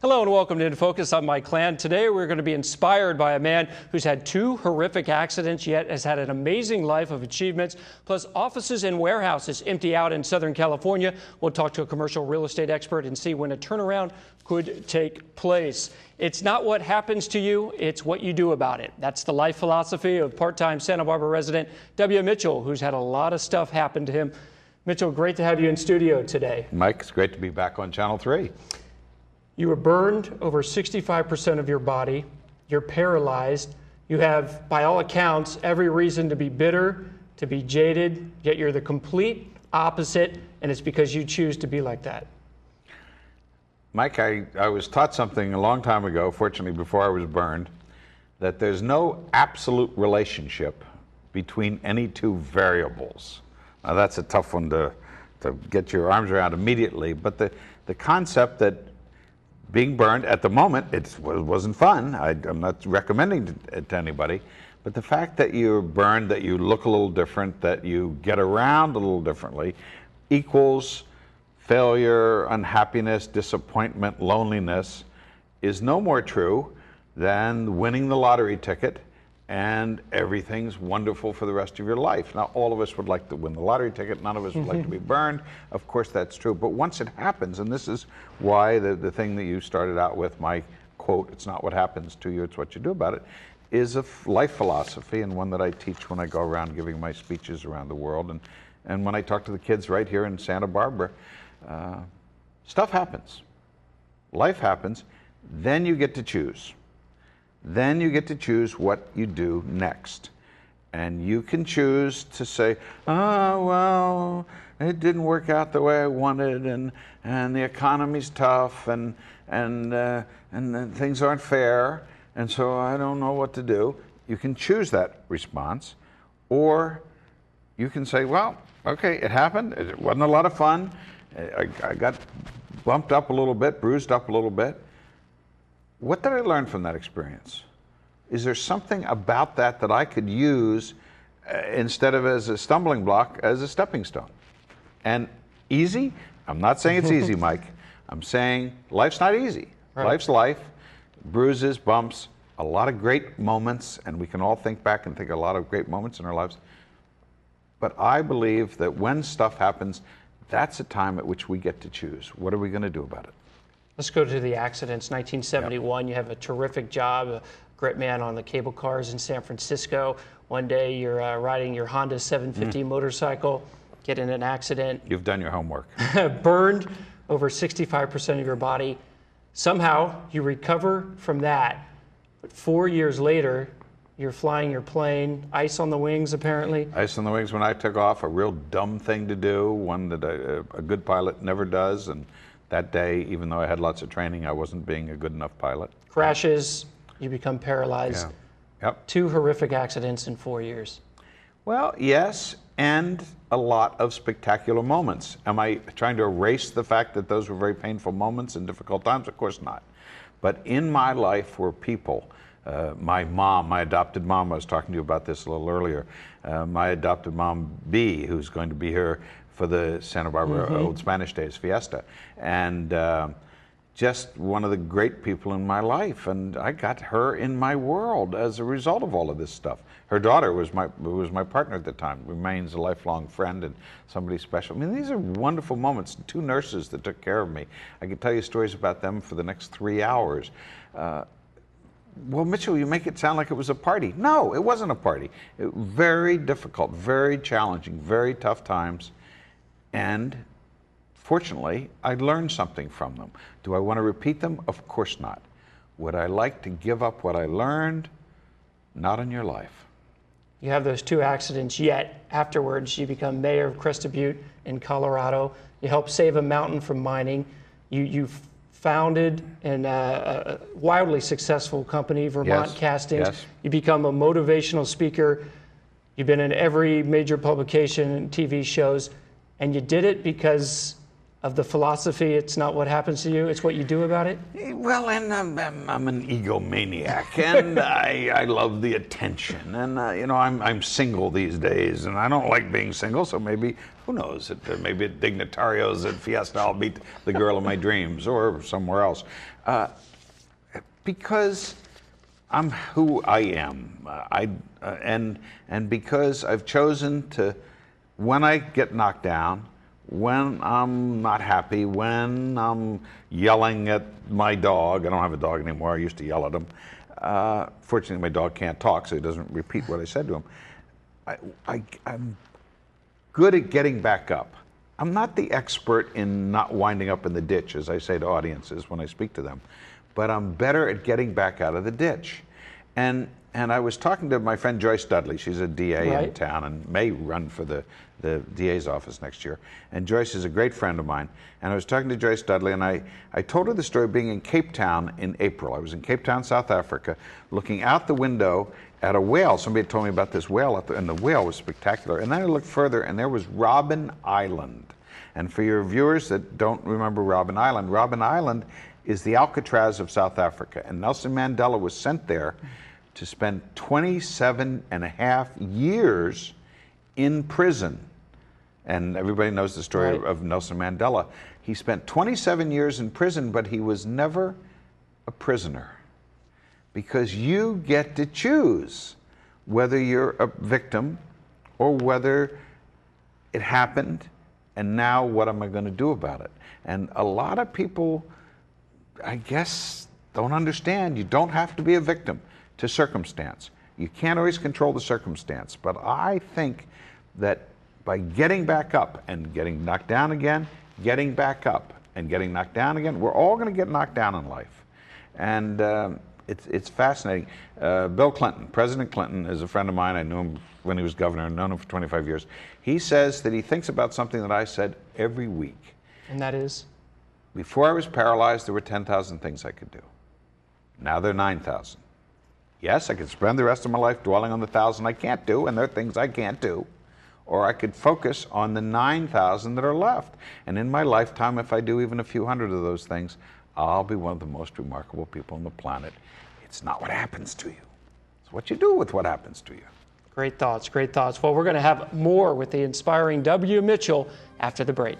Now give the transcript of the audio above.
Hello and welcome to In Focus. I'm Mike Clan. Today we're going to be inspired by a man who's had 2 horrific accidents yet has had an amazing life of achievements. Plus, offices and warehouses empty out in Southern California. We'll talk to a commercial real estate expert and see when a turnaround could take place. It's not what happens to you, it's what you do about it. That's the life philosophy of part-time Santa Barbara resident W. Mitchell, who's had a lot of stuff happen to him. Mitchell, great to have you in studio today. Mike, it's great to be back on Channel 3. You were burned over 65% of your body. You're paralyzed. You have, by all accounts, every reason to be bitter, to be jaded, yet you're the complete opposite, and it's because you choose to be like that. Mike, I was taught something a long time ago, fortunately before I was burned, that there's no absolute relationship between any 2 variables. Now that's a tough one to get your arms around immediately, but the concept that being burned at the moment, it wasn't fun. I'm not recommending it to anybody, but the fact that you're burned, that you look a little different, that you get around a little differently, equals failure, unhappiness, disappointment, loneliness, is no more true than winning the lottery ticket and everything's wonderful for the rest of your life. Now, all of us would like to win the lottery ticket. None of us would like to be burned. Of course, that's true. But once it happens, and this is why the thing that you started out with, my quote, "It's not what happens to you, it's what you do about it," is a life philosophy, and one that I teach when I go around giving my speeches around the world. And when I talk to the kids right here in Santa Barbara, stuff happens. Life happens. Then you get to choose. Then you get to choose what you do next. And you can choose to say, oh, well, it didn't work out the way I wanted, and the economy's tough, and things aren't fair, and so I don't know what to do. You can choose that response. Or you can say, well, okay, it happened. It wasn't a lot of fun. I got bumped up a little bit, bruised up a little bit. What did I learn from that experience? Is there something about that that I could use instead of as a stumbling block, as a stepping stone? And easy? I'm not saying it's easy, Mike. I'm saying life's not easy. Right. Life's life, bruises, bumps, a lot of great moments, and we can all think back and think a lot of great moments in our lives. But I believe that when stuff happens, that's a time at which we get to choose. What are we going to do about it? Let's go to the accidents. 1971, You have a terrific job, a great man on the cable cars in San Francisco. One day you're riding your Honda 750 motorcycle, get in an accident. You've done your homework. Burned over 65% of your body. Somehow you recover from that. But 4 years later, you're flying your plane, ice on the wings apparently. Ice on the wings when I took off, a real dumb thing to do, one that a good pilot never does. And that day, even though I had lots of training, I wasn't being a good enough pilot. Crashes, you become paralyzed. Yeah. Yep. 2 horrific accidents in 4 years. Well, yes, and a lot of spectacular moments. Am I trying to erase the fact that those were very painful moments and difficult times? Of course not. But in my life were people. My mom, my adopted mom, I was talking to you about this a little earlier. My adopted mom, B, who's going to be here for the Santa Barbara Old Spanish Days Fiesta. And just one of the great people in my life. And I got her in my world as a result of all of this stuff. Her daughter was my partner at the time, remains a lifelong friend and somebody special. I mean, these are wonderful moments. 2 nurses that took care of me. I could tell you stories about them for the next 3 hours. Well, Mitchell, you make it sound like it was a party. No, it wasn't a party. Very difficult, very challenging, very tough times. And fortunately, I learned something from them. Do I want to repeat them? Of course not. Would I like to give up what I learned? Not in your life. You have those 2 accidents, yet afterwards you become mayor of Crested Butte in Colorado. You help save a mountain from mining. You founded a wildly successful company, Vermont Castings. Yes. You become a motivational speaker. You've been in every major publication and TV shows, and you did it because of the philosophy, it's not what happens to you, it's what you do about it? Well, and I'm an egomaniac, and I love the attention, and you know, I'm single these days, and I don't like being single, so maybe, who knows, maybe at Dignitario's at Fiesta I'll meet the girl of my dreams, or somewhere else. Because I'm who I am, and because I've chosen to, when I get knocked down, when I'm not happy, when I'm yelling at my dog — I don't have a dog anymore, I used to yell at him. Fortunately, my dog can't talk, so he doesn't repeat what I said to him. I'm good at getting back up. I'm not the expert in not winding up in the ditch, as I say to audiences when I speak to them, but I'm better at getting back out of the ditch. And I was talking to my friend Joyce Dudley. She's a DA in town and may run for the DA's office next year. And Joyce is a great friend of mine. And I was talking to Joyce Dudley, and I told her the story of being in Cape Town in April. I was in Cape Town, South Africa, looking out the window at a whale. Somebody had told me about this whale, and the whale was spectacular. And then I looked further, and there was Robben Island. And for your viewers that don't remember Robben Island is the Alcatraz of South Africa. And Nelson Mandela was sent there to spend 27.5 years in prison. And everybody knows the story of Nelson Mandela. He spent 27 years in prison, but he was never a prisoner. Because you get to choose whether you're a victim or whether it happened, and now what am I going to do about it? And a lot of people, I guess, don't understand. You don't have to be a victim to circumstance. You can't always control the circumstance, but I think that by getting back up and getting knocked down again, getting back up and getting knocked down again, we're all going to get knocked down in life. And it's fascinating. Bill Clinton, President Clinton, is a friend of mine. I knew him when he was governor, known him for 25 years. He says that he thinks about something that I said every week. And that is? Before I was paralyzed, there were 10,000 things I could do. Now there are 9,000. Yes, I could spend the rest of my life dwelling on the 1,000 I can't do, and there are things I can't do. Or I could focus on the 9,000 that are left. And in my lifetime, if I do even a few hundred of those things, I'll be one of the most remarkable people on the planet. It's not what happens to you. It's what you do with what happens to you. Great thoughts, great thoughts. Well, we're going to have more with the inspiring W. Mitchell after the break.